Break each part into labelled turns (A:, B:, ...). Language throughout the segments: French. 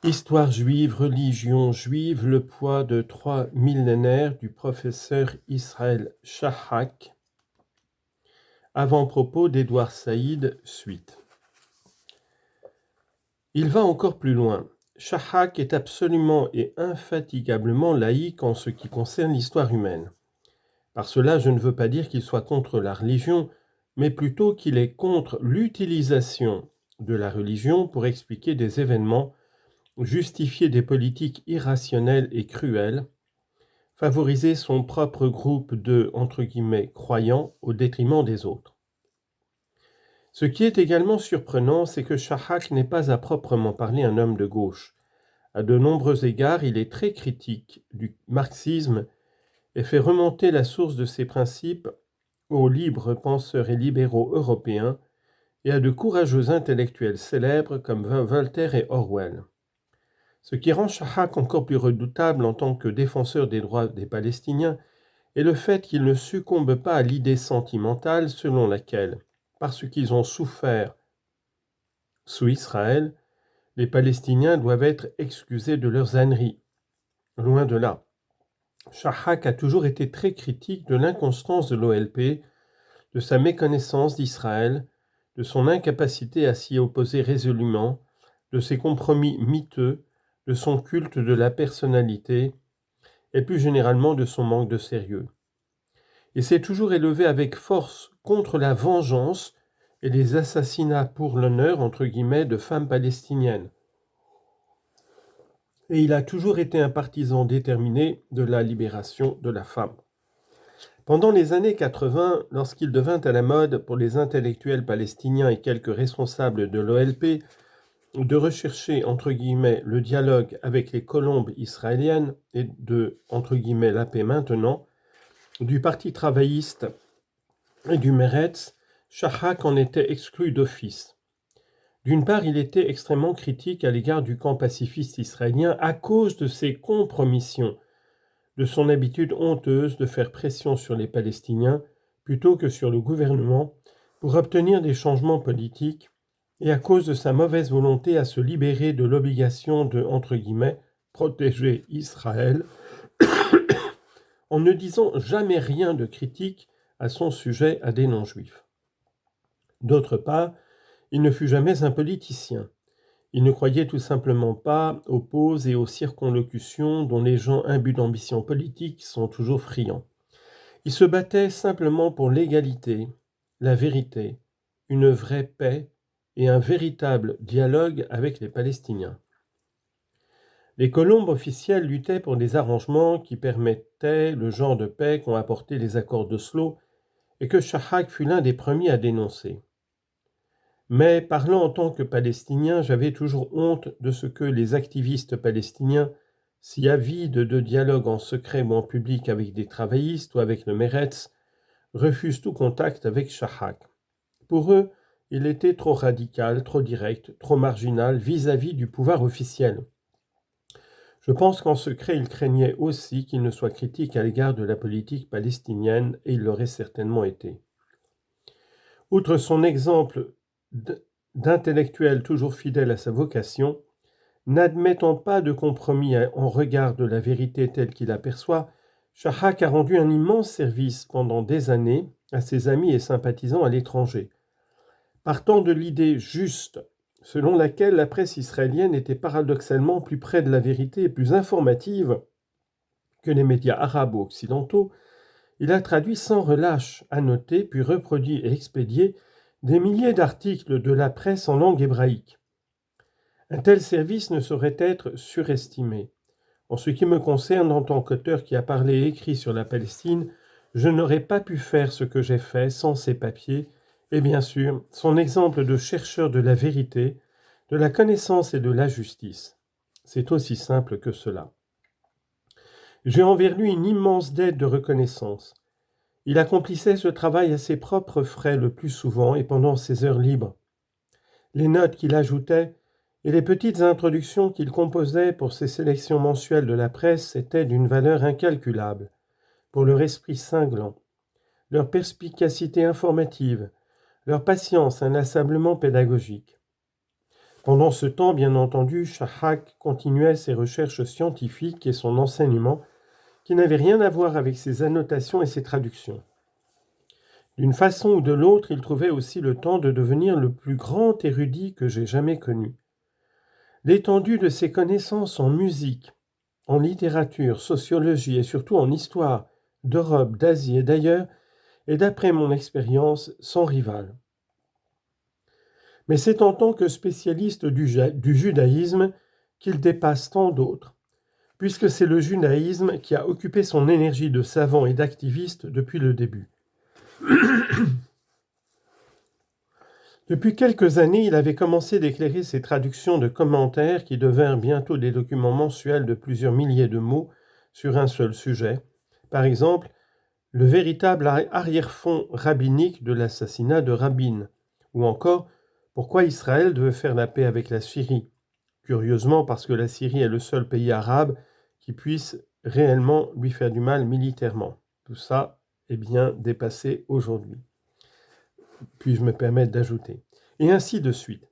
A: Histoire juive, religion juive, le poids de 3 millénaires du professeur Israël Shahak. Avant-propos d'Édouard Saïd, suite. Il va encore plus loin. Shahak est absolument et infatigablement laïque en ce qui concerne l'histoire humaine. Par cela, je ne veux pas dire qu'il soit contre la religion, mais plutôt qu'il est contre l'utilisation de la religion pour expliquer des événements, justifier des politiques irrationnelles et cruelles, favoriser son propre groupe de « croyants » au détriment des autres. Ce qui est également surprenant, c'est que Shahak n'est pas à proprement parler un homme de gauche. À de nombreux égards, il est très critique du marxisme et fait remonter la source de ses principes aux libres penseurs et libéraux européens et à de courageux intellectuels célèbres comme Voltaire et Orwell. Ce qui rend Shahak encore plus redoutable en tant que défenseur des droits des Palestiniens est le fait qu'il ne succombe pas à l'idée sentimentale selon laquelle, parce qu'ils ont souffert sous Israël, les Palestiniens doivent être excusés de leurs âneries. Loin de là. Shahak a toujours été très critique de l'inconstance de l'OLP, de sa méconnaissance d'Israël, de son incapacité à s'y opposer résolument, de ses compromis miteux, de son culte de la personnalité et plus généralement de son manque de sérieux. Il s'est toujours élevé avec force contre la vengeance et les assassinats pour l'honneur, de femmes palestiniennes. Et il a toujours été un partisan déterminé de la libération de la femme. Pendant les années 80, lorsqu'il devint à la mode pour les intellectuels palestiniens et quelques responsables de l'OLP de rechercher, le dialogue avec les colombes israéliennes et de, la paix maintenant, du Parti travailliste et du Meretz, Shahak en était exclu d'office. D'une part, il était extrêmement critique à l'égard du camp pacifiste israélien à cause de ses compromissions, de son habitude honteuse de faire pression sur les Palestiniens plutôt que sur le gouvernement pour obtenir des changements politiques et à cause de sa mauvaise volonté à se libérer de l'obligation de, protéger Israël en ne disant jamais rien de critique à son sujet à des non-juifs. D'autre part, il ne fut jamais un politicien. Il ne croyait tout simplement pas aux pauses et aux circonlocutions dont les gens imbus d'ambition politique sont toujours friands. Il se battait simplement pour l'égalité, la vérité, une vraie paix et un véritable dialogue avec les Palestiniens. Les colombes officielles luttaient pour des arrangements qui permettaient le genre de paix qu'ont apporté les accords d'Oslo et que Shahak fut l'un des premiers à dénoncer. Mais parlant en tant que Palestinien, j'avais toujours honte de ce que les activistes palestiniens, si avides de dialogue en secret ou en public avec des travaillistes ou avec le Meretz, refusent tout contact avec Shahak. Pour eux, il était trop radical, trop direct, trop marginal vis-à-vis du pouvoir officiel. Je pense qu'en secret, il craignait aussi qu'il ne soit critique à l'égard de la politique palestinienne, et il l'aurait certainement été. Outre son exemple d'intellectuel toujours fidèle à sa vocation, n'admettant pas de compromis en regard de la vérité telle qu'il aperçoit, Shahak a rendu un immense service pendant des années à ses amis et sympathisants à l'étranger. Partant de l'idée juste selon laquelle la presse israélienne était paradoxalement plus près de la vérité et plus informative que les médias arabes ou occidentaux, il a traduit sans relâche, annoté, puis reproduit et expédié des milliers d'articles de la presse en langue hébraïque. Un tel service ne saurait être surestimé. En ce qui me concerne, en tant qu'auteur qui a parlé et écrit sur la Palestine, je n'aurais pas pu faire ce que j'ai fait sans ces papiers, et bien sûr, son exemple de chercheur de la vérité, de la connaissance et de la justice. C'est aussi simple que cela. J'ai envers lui une immense dette de reconnaissance. Il accomplissait ce travail à ses propres frais le plus souvent et pendant ses heures libres. Les notes qu'il ajoutait et les petites introductions qu'il composait pour ses sélections mensuelles de la presse étaient d'une valeur incalculable, pour leur esprit cinglant, leur perspicacité informative, leur patience inlassablement pédagogique. Pendant ce temps, bien entendu, Shahak continuait ses recherches scientifiques et son enseignement, qui n'avaient rien à voir avec ses annotations et ses traductions. D'une façon ou de l'autre, il trouvait aussi le temps de devenir le plus grand érudit que j'ai jamais connu. L'étendue de ses connaissances en musique, en littérature, sociologie et surtout en histoire d'Europe, d'Asie et d'ailleurs est, d'après mon expérience, sans rival. Mais c'est en tant que spécialiste du judaïsme qu'il dépasse tant d'autres, puisque c'est le judaïsme qui a occupé son énergie de savant et d'activiste depuis le début. Depuis quelques années, il avait commencé d'éclairer ses traductions de commentaires qui devinrent bientôt des documents mensuels de plusieurs milliers de mots sur un seul sujet. Par exemple, le véritable arrière-fond rabbinique de l'assassinat de Rabin, ou encore pourquoi Israël devait faire la paix avec la Syrie. Curieusement, parce que la Syrie est le seul pays arabe qui puisse réellement lui faire du mal militairement. Tout ça est bien dépassé aujourd'hui. Puis-je me permettre d'ajouter. Et ainsi de suite.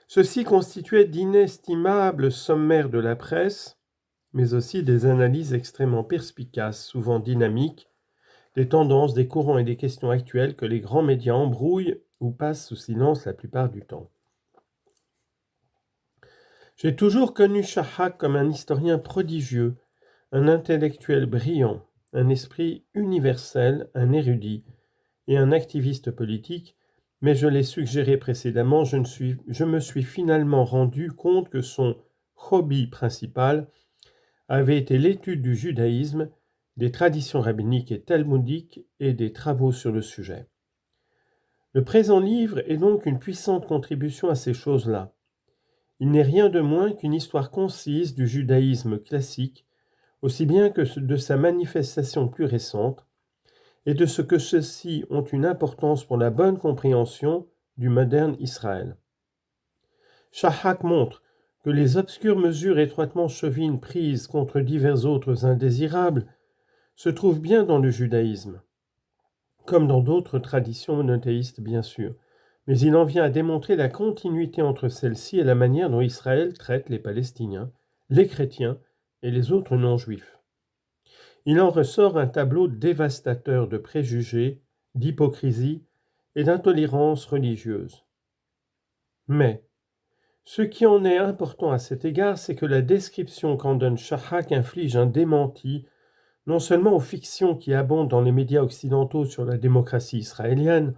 A: Ceci constituait d'inestimables sommaires de la presse, mais aussi des analyses extrêmement perspicaces, souvent dynamiques, des tendances, des courants et des questions actuelles que les grands médias embrouillent ou passent sous silence la plupart du temps. J'ai toujours connu Shahak comme un historien prodigieux, un intellectuel brillant, un esprit universel, un érudit et un activiste politique, mais je l'ai suggéré précédemment, je me suis finalement rendu compte que son hobby principal avait été l'étude du judaïsme, des traditions rabbiniques et talmudiques et des travaux sur le sujet. Le présent livre est donc une puissante contribution à ces choses-là. Il n'est rien de moins qu'une histoire concise du judaïsme classique, aussi bien que de sa manifestation plus récente, et de ce que ceux-ci ont une importance pour la bonne compréhension du moderne Israël. Shahak montre que les obscures mesures étroitement chevines prises contre divers autres indésirables se trouvent bien dans le judaïsme, comme dans d'autres traditions monothéistes bien sûr, mais il en vient à démontrer la continuité entre celles-ci et la manière dont Israël traite les Palestiniens, les chrétiens et les autres non-juifs. Il en ressort un tableau dévastateur de préjugés, d'hypocrisie et d'intolérance religieuse. Mais, ce qui en est important à cet égard, c'est que la description qu'en donne Shahak inflige un démenti non seulement aux fictions qui abondent dans les médias occidentaux sur la démocratie israélienne,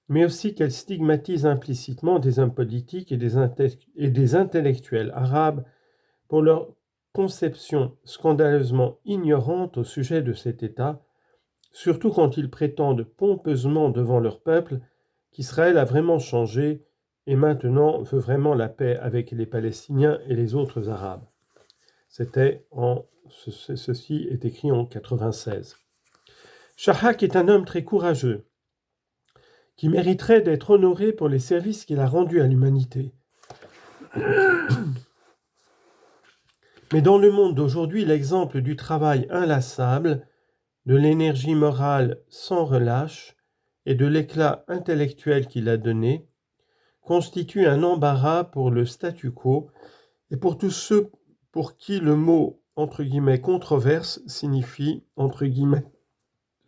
A: mais aussi qu'elle stigmatise implicitement des hommes politiques et des intellectuels arabes pour leur conception scandaleusement ignorante au sujet de cet État, surtout quand ils prétendent pompeusement devant leur peuple qu'Israël a vraiment changé et maintenant veut vraiment la paix avec les Palestiniens et les autres Arabes. Ceci est écrit en 1996. Shahak est un homme très courageux, qui mériterait d'être honoré pour les services qu'il a rendus à l'humanité. Mais dans le monde d'aujourd'hui, l'exemple du travail inlassable, de l'énergie morale sans relâche et de l'éclat intellectuel qu'il a donné constitue un embarras pour le statu quo et pour tous ceux pour qui le mot entre guillemets controverse signifie entre guillemets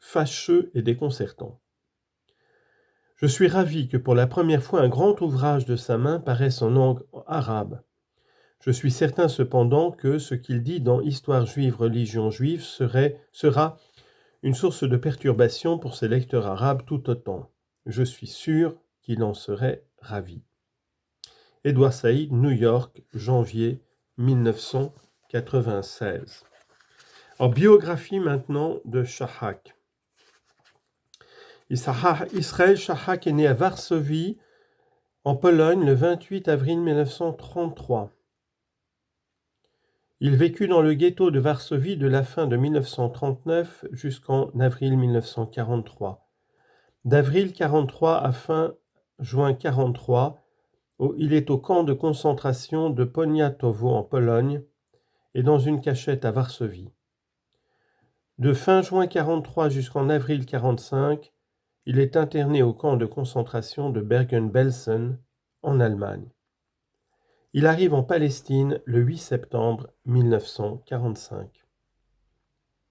A: fâcheux et déconcertant. Je suis ravi que pour la première fois un grand ouvrage de sa main paraisse en langue arabe. Je suis certain cependant que ce qu'il dit dans Histoire juive, religion juive sera une source de perturbation pour ses lecteurs arabes tout autant. Je suis sûr qu'il en serait ravi. Édouard Saïd, New York, janvier 1996. En biographie maintenant de Shahak. Israël Shahak est né à Varsovie, en Pologne, le 28 avril 1933. Il vécut dans le ghetto de Varsovie de la fin de 1939 jusqu'en avril 1943. D'avril 1943 à fin juin 1943, il est au camp de concentration de Poniatowo en Pologne et dans une cachette à Varsovie. De fin juin 1943 jusqu'en avril 1945, il est interné au camp de concentration de Bergen-Belsen en Allemagne. Il arrive en Palestine le 8 septembre 1945.